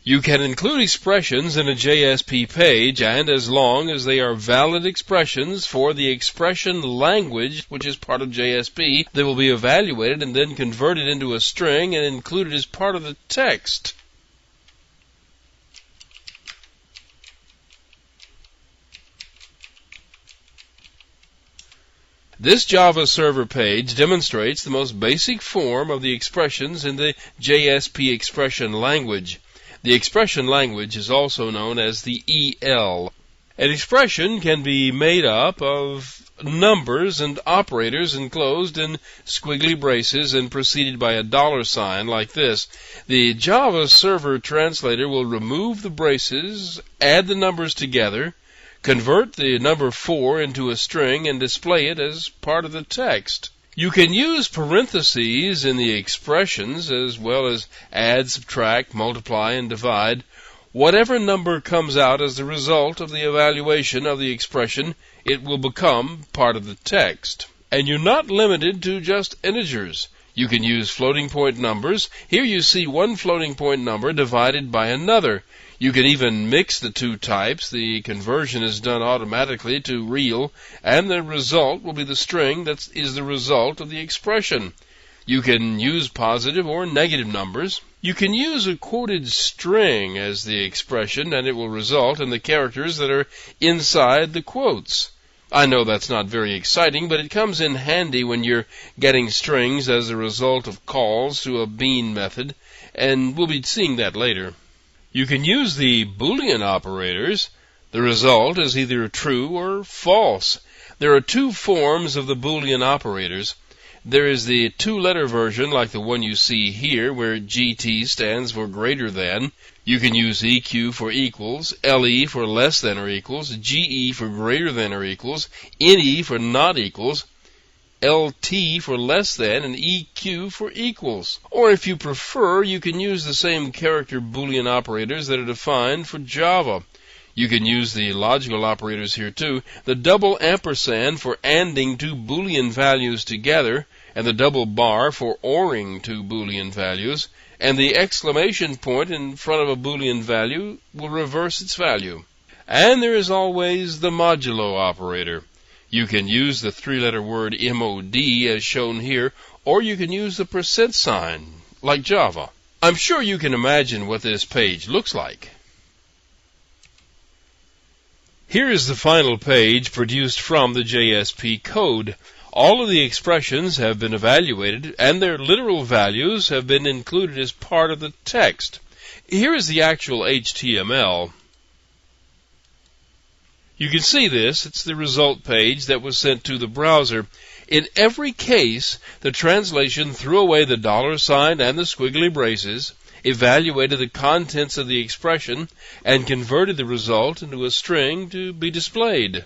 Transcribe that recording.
You can include expressions in a JSP page, and as long as they are valid expressions for the expression language, which is part of JSP, they will be evaluated and then converted into a string and included as part of the text. This Java server page demonstrates the most basic form of the expressions in the JSP expression language. The expression language is also known as the EL. An expression can be made up of numbers and operators enclosed in squiggly braces and preceded by a $sign like this. The Java server translator will remove the braces, add the numbers together, convert the number 4 into a string, and display it as part of the text. You can use parentheses in the expressions as well as add, subtract, multiply, and divide. Whatever number comes out as the result of the evaluation of the expression, it will become part of the text. And you're not limited to just integers. You can use floating point numbers. Here you see one floating point number divided by another. You can even mix the two types. The conversion is done automatically to real, and the result will be the string that is the result of the expression. You can use positive or negative numbers. You can use a quoted string as the expression, and it will result in the characters that are inside the quotes. I know that's not very exciting, but it comes in handy when you're getting strings as a result of calls to a bean method, and we'll be seeing that later. You can use the Boolean operators. The result is either true or false. There are two forms of the Boolean operators. There is the two-letter version like the one you see here where GT stands for greater than. You can use EQ for equals, LE for less than or equals, GE for greater than or equals, NE for not equals, LT for less than, and EQ for equals. Or if you prefer, you can use the same character Boolean operators that are defined for Java. You can use the logical operators here too, the double ampersand for anding two Boolean values together, and the double bar for oring two Boolean values, and the exclamation point in front of a Boolean value will reverse its value. And there is always the modulo operator. You can use the three-letter word MOD as shown here, or you can use the percent sign, like Java. I'm sure you can imagine what this page looks like. Here is the final page produced from the JSP code. All of the expressions have been evaluated, and their literal values have been included as part of the text. Here is the actual HTML. You can see this. It's the result page that was sent to the browser. In every case, the translation threw away the $sign and the squiggly braces, evaluated the contents of the expression, and converted the result into a string to be displayed.